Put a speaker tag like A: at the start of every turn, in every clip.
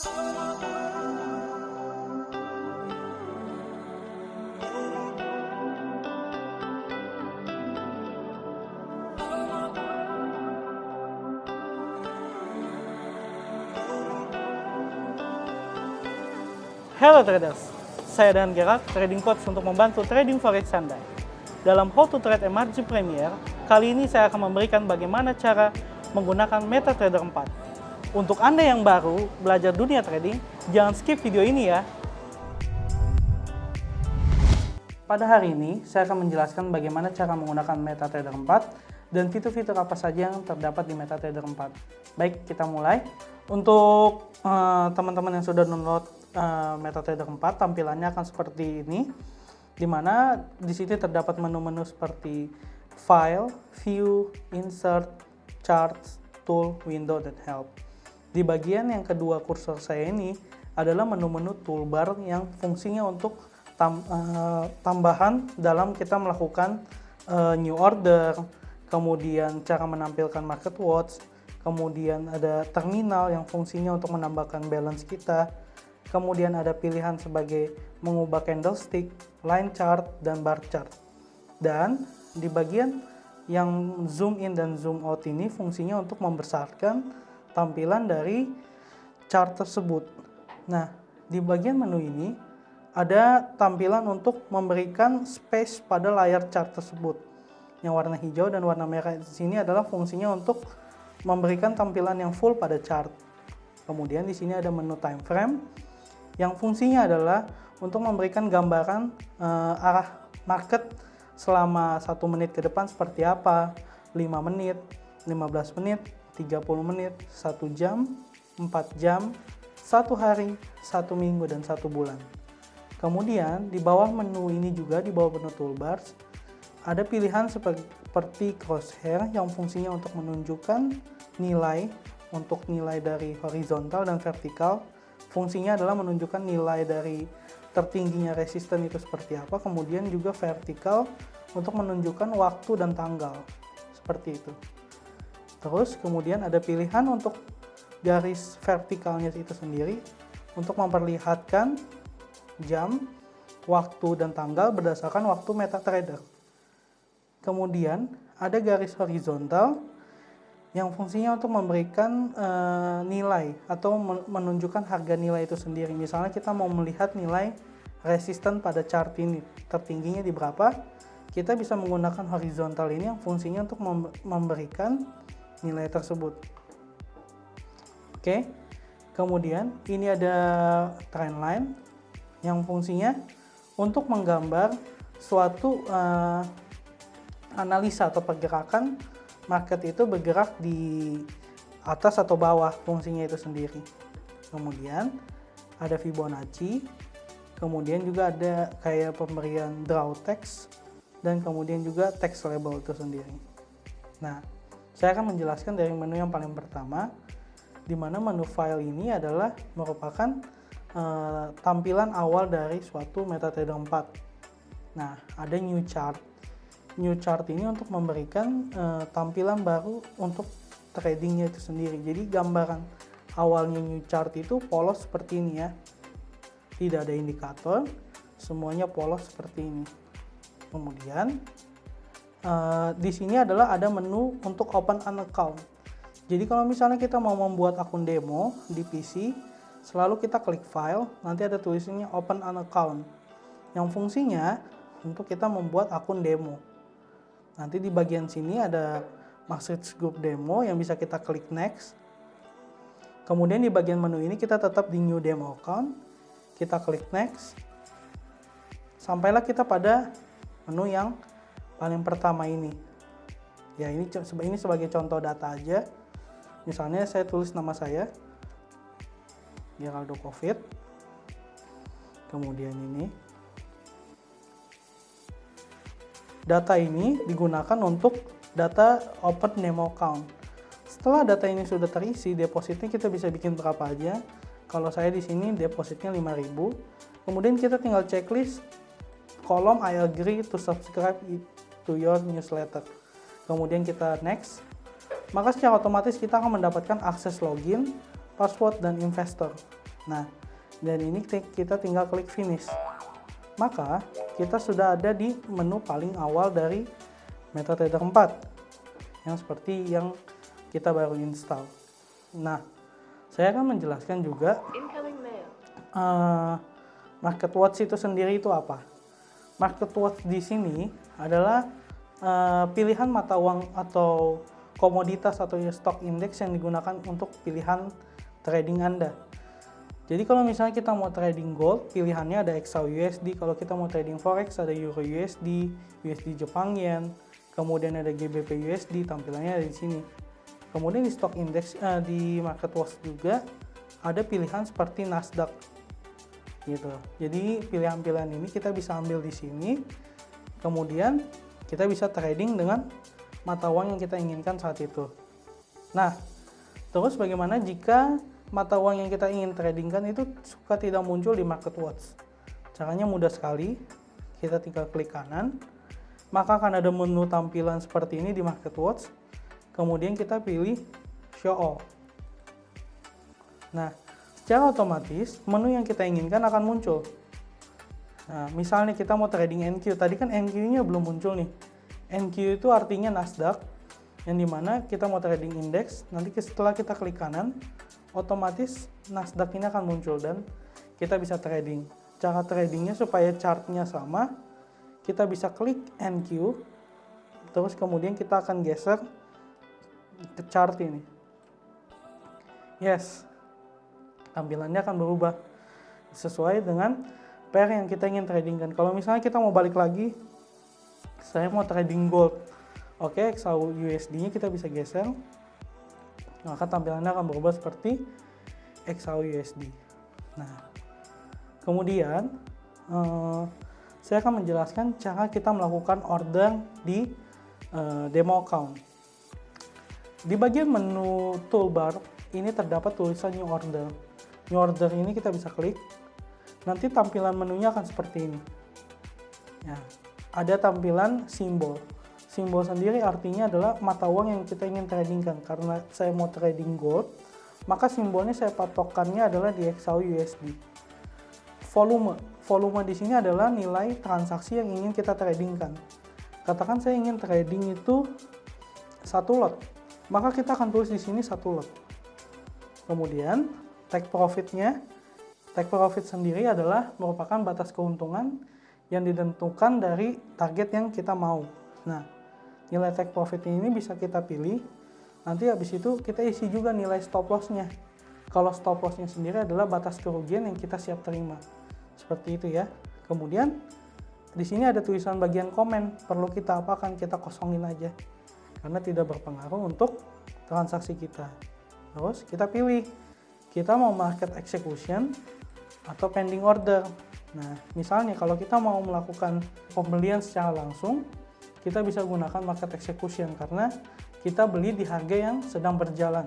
A: Halo traders, saya Dan Gerard, trading coach untuk membantu trading forex Anda. Dalam How to Trade MRG Premier, kali ini saya akan memberikan bagaimana cara menggunakan MetaTrader 4. Untuk Anda yang baru belajar dunia trading, jangan skip video ini ya. Pada hari ini, saya akan menjelaskan bagaimana cara menggunakan MetaTrader 4 dan fitur-fitur apa saja yang terdapat di MetaTrader 4. Baik, kita mulai. Untuk teman-teman yang sudah download MetaTrader 4, tampilannya akan seperti ini, di mana di sini terdapat menu-menu seperti File, View, Insert, Charts, Tool, Window, dan Help. Di bagian yang kedua kursor saya ini adalah menu-menu toolbar yang fungsinya untuk tambahan dalam kita melakukan new order, kemudian cara menampilkan market watch, kemudian ada terminal yang fungsinya untuk menambahkan balance kita, kemudian ada pilihan sebagai mengubah candlestick, line chart, dan bar chart. Dan di bagian yang zoom in dan zoom out ini fungsinya untuk membesarkan tampilan dari chart tersebut. Nah, di bagian menu ini ada tampilan untuk memberikan space pada layar chart tersebut. Yang warna hijau dan warna merah di sini adalah fungsinya untuk memberikan tampilan yang full pada chart. Kemudian di sini ada menu time frame yang fungsinya adalah untuk memberikan gambaran arah market selama 1 menit ke depan seperti apa, 5 menit, 15 menit, 30 menit, 1 jam, 4 jam, 1 hari, 1 minggu, dan 1 bulan. Kemudian di bawah menu ini juga, di bawah menu toolbars, ada pilihan seperti crosshair yang fungsinya untuk menunjukkan nilai, untuk nilai dari horizontal dan vertikal. Fungsinya adalah menunjukkan nilai dari tertingginya resisten itu seperti apa, kemudian juga vertikal untuk menunjukkan waktu dan tanggal, seperti itu. Terus kemudian ada pilihan untuk garis vertikalnya itu sendiri untuk memperlihatkan jam, waktu, dan tanggal berdasarkan waktu MetaTrader. Kemudian ada garis horizontal yang fungsinya untuk memberikan nilai atau menunjukkan harga nilai itu sendiri. Misalnya kita mau melihat nilai resisten pada chart ini, tertingginya di berapa, kita bisa menggunakan horizontal ini yang fungsinya untuk memberikan nilai tersebut. Oke, kemudian ini ada trend line yang fungsinya untuk menggambar suatu analisa atau pergerakan market itu bergerak di atas atau bawah, fungsinya itu sendiri. Kemudian ada Fibonacci, kemudian juga ada kayak pemberian draw text, dan kemudian juga text label itu sendiri. Nah, saya akan menjelaskan dari menu yang paling pertama, di mana menu file ini adalah merupakan tampilan awal dari suatu MetaTrader 4. Nah, ada new chart. New chart ini untuk memberikan tampilan baru untuk tradingnya itu sendiri. Jadi gambaran awalnya new chart itu polos seperti ini ya, tidak ada indikator, semuanya polos seperti ini. Kemudian di sini adalah ada menu untuk open an account. Jadi kalau misalnya kita mau membuat akun demo di PC, selalu kita klik file, nanti ada tulisannya open an account yang fungsinya untuk kita membuat akun demo. Nanti di bagian sini ada message group demo yang bisa kita klik next. Kemudian di bagian menu ini kita tetap di new demo account, kita klik next. Sampailah kita pada menu yang paling pertama ini. Ya, ini sebagai contoh data aja. Misalnya saya tulis nama saya, Geraldo Covid. Kemudian ini. Data ini digunakan untuk data open demo account. Setelah data ini sudah terisi, depositnya kita bisa bikin berapa aja. Kalau saya di sini depositnya 5.000. Kemudian kita tinggal checklist kolom I agree to subscribe to your newsletter. Kemudian kita next. Maka secara otomatis kita akan mendapatkan akses login, password, dan investor. Nah, dan ini kita tinggal klik finish. Maka kita sudah ada di menu paling awal dari MetaTrader 4 yang seperti yang kita baru install. Nah, saya akan menjelaskan juga Market Watch itu sendiri itu apa. Market Watch di sini adalah pilihan mata uang atau komoditas atau stock index yang digunakan untuk pilihan trading Anda. Jadi kalau misalnya kita mau trading gold, pilihannya ada XAUUSD. Kalau kita mau trading forex ada Euro USD, USD Jepang Yen, kemudian ada GBP USD, tampilannya ada di sini. Kemudian di stock index di Market Watch juga ada pilihan seperti Nasdaq gitu. Jadi pilihan-pilihan ini kita bisa ambil di sini. Kemudian kita bisa trading dengan mata uang yang kita inginkan saat itu. Nah, terus bagaimana jika mata uang yang kita ingin tradingkan itu suka tidak muncul di Market Watch? Caranya mudah sekali. Kita tinggal klik kanan, maka akan ada menu tampilan seperti ini di Market Watch. Kemudian kita pilih Show All. Nah, secara otomatis menu yang kita inginkan akan muncul. Nah, misalnya kita mau trading NQ, tadi kan NQ-nya belum muncul nih. NQ itu artinya Nasdaq, yang dimana kita mau trading indeks. Nanti setelah kita klik kanan, otomatis Nasdaq ini akan muncul dan kita bisa trading. Cara tradingnya supaya chartnya sama, kita bisa klik NQ, terus kemudian kita akan geser ke chart ini. Yes, tampilannya akan berubah sesuai dengan pair yang kita ingin tradingkan. Kalau misalnya kita mau balik lagi, saya mau trading gold. Oke, XAUUSD-nya kita bisa geser. Maka tampilannya akan berubah seperti XAUUSD. Nah, kemudian saya akan menjelaskan cara kita melakukan order di demo account. Di bagian menu toolbar ini terdapat tulisan new order. New order ini kita bisa klik. Nanti tampilan menunya akan seperti ini. Ya, ada tampilan simbol. Simbol sendiri artinya adalah mata uang yang kita ingin tradingkan. Karena saya mau trading gold, maka simbolnya saya patokannya adalah di XAUUSD. Volume di sini adalah nilai transaksi yang ingin kita tradingkan. Katakan saya ingin trading itu 1 lot, maka kita akan tulis di sini 1 lot. Kemudian take profitnya, take profit sendiri adalah merupakan batas keuntungan yang ditentukan dari target yang kita mau. Nah, nilai take profit ini bisa kita pilih. Nanti habis itu kita isi juga nilai stop loss-nya. Kalau stop loss-nya sendiri adalah batas kerugian yang kita siap terima. Seperti itu ya. Kemudian di sini ada tulisan bagian komen. Perlu kita apakan? Kita kosongin aja. Karena tidak berpengaruh untuk transaksi kita. Terus kita pilih. Kita mau market execution atau pending order. Nah, misalnya kalau kita mau melakukan pembelian secara langsung, kita bisa gunakan market execution karena kita beli di harga yang sedang berjalan.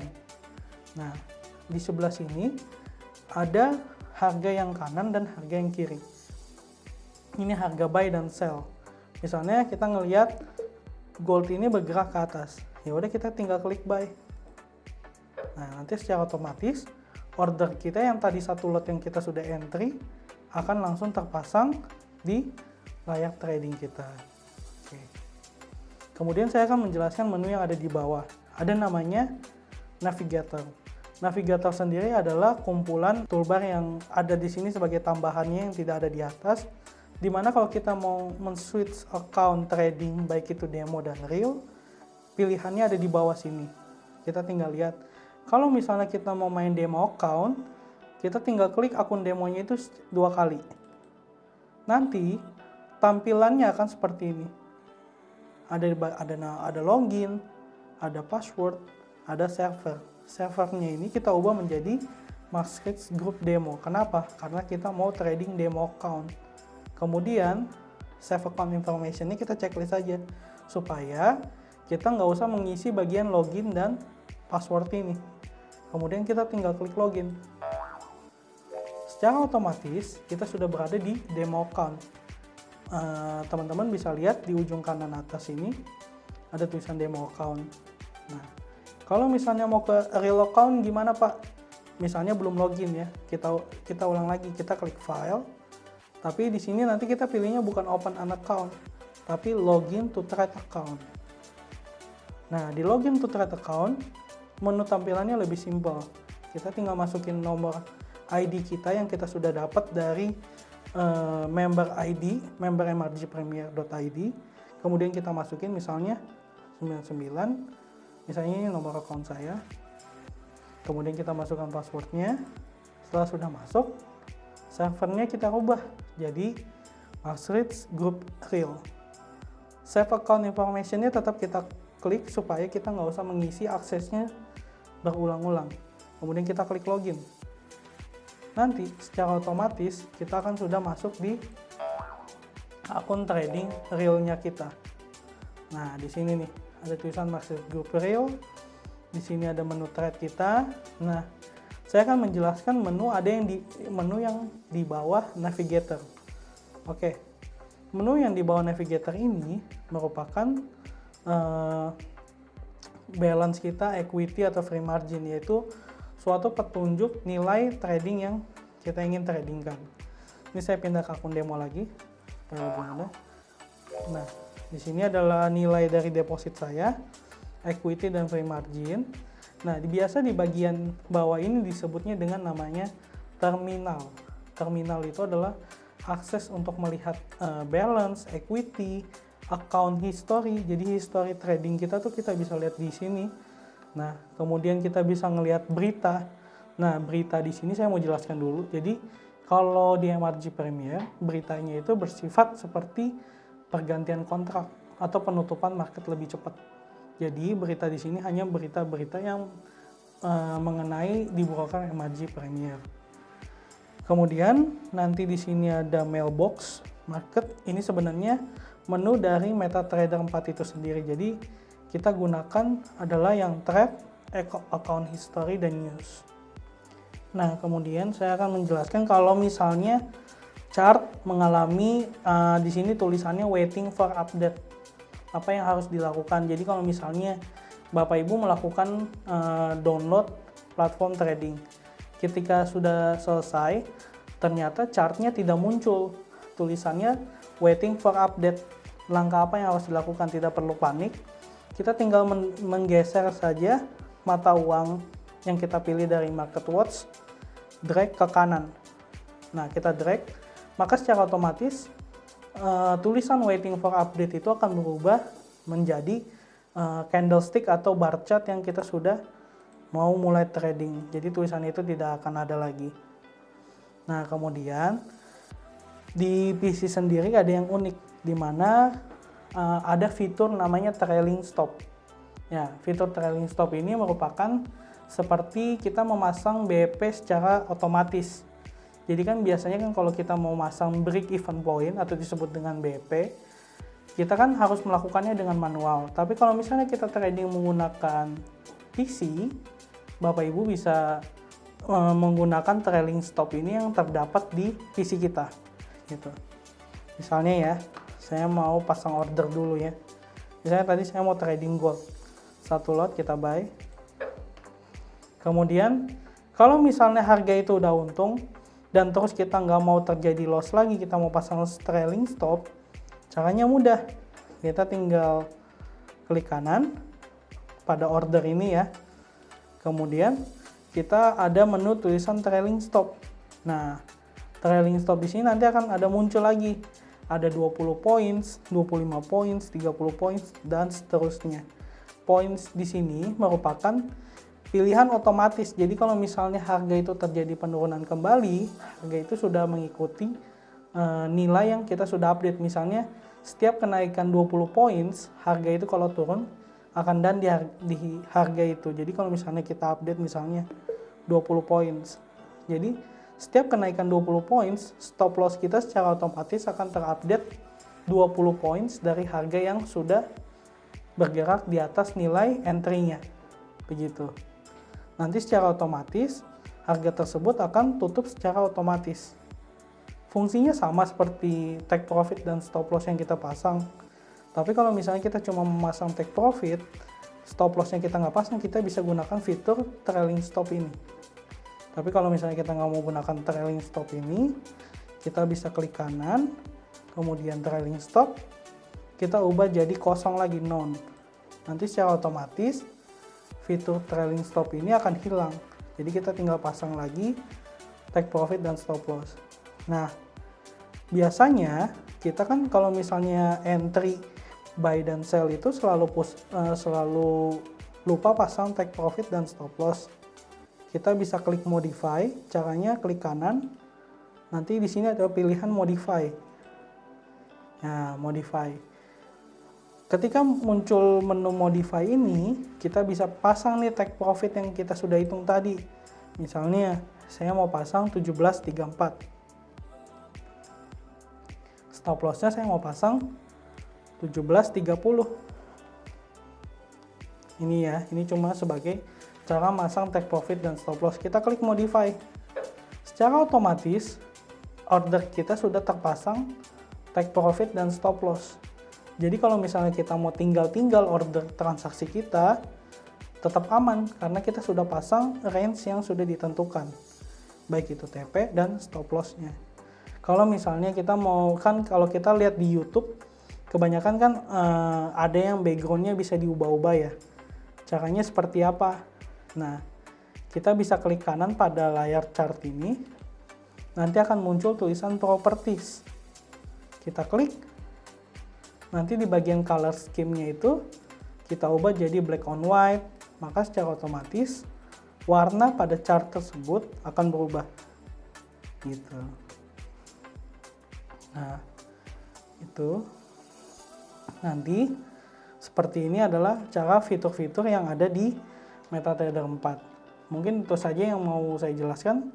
A: Nah, di sebelah sini ada harga yang kanan dan harga yang kiri. Ini harga buy dan sell. Misalnya kita ngelihat gold ini bergerak ke atas. Ya udah kita tinggal klik buy. Nah, nanti secara otomatis order kita yang tadi 1 lot yang kita sudah entry akan langsung terpasang di layar trading kita. Oke. Kemudian saya akan menjelaskan menu yang ada di bawah. Ada namanya navigator. Navigator sendiri adalah kumpulan toolbar yang ada di sini sebagai tambahannya yang tidak ada di atas. Dimana kalau kita mau men-switch account trading baik itu demo dan real, pilihannya ada di bawah sini. Kita tinggal lihat. Kalau misalnya kita mau main demo account, kita tinggal klik akun demonya itu 2 kali. Nanti tampilannya akan seperti ini. Ada login, ada password, ada server. Servernya ini kita ubah menjadi Market Group Demo. Kenapa? Karena kita mau trading demo account. Kemudian save account information ini kita checklist saja supaya kita nggak usah mengisi bagian login dan password ini. Kemudian kita tinggal klik login. Secara otomatis kita sudah berada di demo account. Teman-teman bisa lihat di ujung kanan atas ini ada tulisan demo account. Nah, kalau misalnya mau ke real account gimana Pak? misalnya belum login ya, kita ulang lagi, kita klik file, tapi di sini nanti kita pilihnya bukan open an account, tapi login to trade account. Nah, di login to trade account, menu tampilannya lebih simpel. Kita tinggal masukin nomor ID kita yang kita sudah dapat dari member ID, member mrgpremier.id. Kemudian kita masukin misalnya 99, misalnya ini nomor account saya. Kemudian kita masukkan passwordnya. Setelah sudah masuk, servernya kita ubah jadi Marsreach Group Real. Save account information-nya tetap kita klik supaya kita nggak usah mengisi aksesnya berulang-ulang. Kemudian kita klik login. Nanti secara otomatis kita akan sudah masuk di akun trading realnya kita. Nah, di sini nih ada tulisan Marsreach Group Real. Di sini ada menu trade kita. Nah, saya akan menjelaskan menu yang di bawah navigator. Oke. Menu yang di bawah navigator ini merupakan balance kita, equity atau free margin, yaitu suatu petunjuk nilai trading yang kita ingin tradingkan. Ini saya pindah ke akun demo lagi supaya lebih mudah. Nah, di sini adalah nilai dari deposit saya, equity dan free margin. Nah, biasa di bagian bawah ini disebutnya dengan namanya terminal. Terminal itu adalah akses untuk melihat balance, equity, account history. Jadi history trading kita tuh kita bisa lihat di sini. Nah, kemudian kita bisa ngelihat berita. Nah, berita di sini saya mau jelaskan dulu. Jadi, kalau di MRG Premier, beritanya itu bersifat seperti pergantian kontrak atau penutupan market lebih cepat. Jadi, berita di sini hanya berita-berita yang mengenai di broker MRG Premier. Kemudian, nanti di sini ada mailbox market. Ini sebenarnya menu dari MetaTrader 4 itu sendiri. Jadi, kita gunakan adalah yang trade, account history, dan news. Nah, kemudian saya akan menjelaskan kalau misalnya chart mengalami di sini tulisannya waiting for update. Apa yang harus dilakukan? Jadi kalau misalnya Bapak Ibu melakukan download platform trading, ketika sudah selesai, ternyata chartnya tidak muncul. Tulisannya waiting for update. Langkah apa yang harus dilakukan? Tidak perlu panik. Kita tinggal menggeser saja mata uang yang kita pilih dari MarketWatch, drag ke kanan. Nah, kita drag, maka secara otomatis tulisan waiting for update itu akan berubah menjadi candlestick atau bar chart yang kita sudah mau mulai trading. Jadi tulisan itu tidak akan ada lagi. Nah, kemudian di PC sendiri ada yang unik, di mana ada fitur namanya trailing stop. Ya, fitur trailing stop ini merupakan seperti kita memasang BEP secara otomatis. Jadi kan biasanya kan kalau kita mau masang break even point atau disebut dengan BEP, kita kan harus melakukannya dengan manual. Tapi kalau misalnya kita trading menggunakan PC, Bapak Ibu bisa menggunakan trailing stop ini yang terdapat di PC kita. Gitu. Misalnya ya, saya mau pasang order dulu ya. Misalnya tadi saya mau trading gold. Satu lot kita buy. Kemudian kalau misalnya harga itu udah untung dan terus kita nggak mau terjadi loss lagi, kita mau pasang trailing stop, caranya mudah. Kita tinggal klik kanan pada order ini ya. Kemudian kita ada menu tulisan trailing stop. Nah, trailing stop di sini nanti akan ada muncul lagi. Ada 20 points, 25 points, 30 points, dan seterusnya. Points di sini merupakan pilihan otomatis. Jadi kalau misalnya harga itu terjadi penurunan kembali, harga itu sudah mengikuti nilai yang kita sudah update. Misalnya setiap kenaikan 20 points, harga itu kalau turun akan dan di harga itu. Jadi kalau misalnya kita update misalnya 20 points. Jadi setiap kenaikan 20 points, stop loss kita secara otomatis akan terupdate 20 points dari harga yang sudah bergerak di atas nilai entry-nya. Begitu. Nanti secara otomatis, harga tersebut akan tutup secara otomatis. Fungsinya sama seperti take profit dan stop loss yang kita pasang. Tapi kalau misalnya kita cuma memasang take profit, stop loss yang kita nggak pasang, kita bisa gunakan fitur trailing stop ini. Tapi kalau misalnya kita nggak mau gunakan trailing stop ini, kita bisa klik kanan, kemudian trailing stop, kita ubah jadi kosong lagi, none. Nanti secara otomatis fitur trailing stop ini akan hilang. Jadi kita tinggal pasang lagi take profit dan stop loss. Nah, biasanya kita kan kalau misalnya entry buy dan sell itu selalu lupa pasang take profit dan stop loss. Kita bisa klik modify, caranya klik kanan. Nanti di sini ada pilihan modify. Nah, modify. Ketika muncul menu modify ini, kita bisa pasang nih take profit yang kita sudah hitung tadi. Misalnya, saya mau pasang 17.34. Stop loss-nya saya mau pasang 17.30. Ini ya, ini cuma sebagai cara masang take profit dan stop loss. Kita klik modify. Secara otomatis, order kita sudah terpasang take profit dan stop loss. Jadi kalau misalnya kita mau tinggal order transaksi kita, tetap aman karena kita sudah pasang range yang sudah ditentukan. Baik itu TP dan stop loss-nya. Kalau misalnya kita mau, kan kalau kita lihat di YouTube, kebanyakan kan ada yang background-nya bisa diubah-ubah ya. Caranya seperti apa? Nah, kita bisa klik kanan pada layar chart ini, nanti akan muncul tulisan properties. Kita klik, nanti di bagian color scheme-nya itu kita ubah jadi black on white, maka secara otomatis warna pada chart tersebut akan berubah. Gitu. Nah, itu nanti seperti ini adalah cara fitur-fitur yang ada di MetaTrader 4. Mungkin itu saja yang mau saya jelaskan.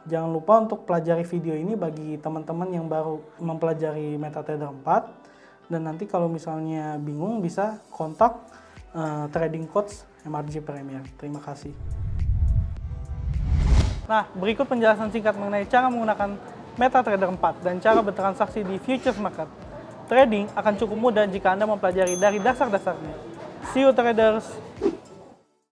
A: Jangan lupa untuk pelajari video ini bagi teman-teman yang baru mempelajari MetaTrader 4. Dan nanti kalau misalnya bingung bisa kontak trading coach MRG Premier. Terima kasih. Nah, berikut penjelasan singkat mengenai cara menggunakan MetaTrader 4 dan cara bertransaksi di futures market. Trading akan cukup mudah jika Anda mempelajari dari dasar-dasarnya. See you traders!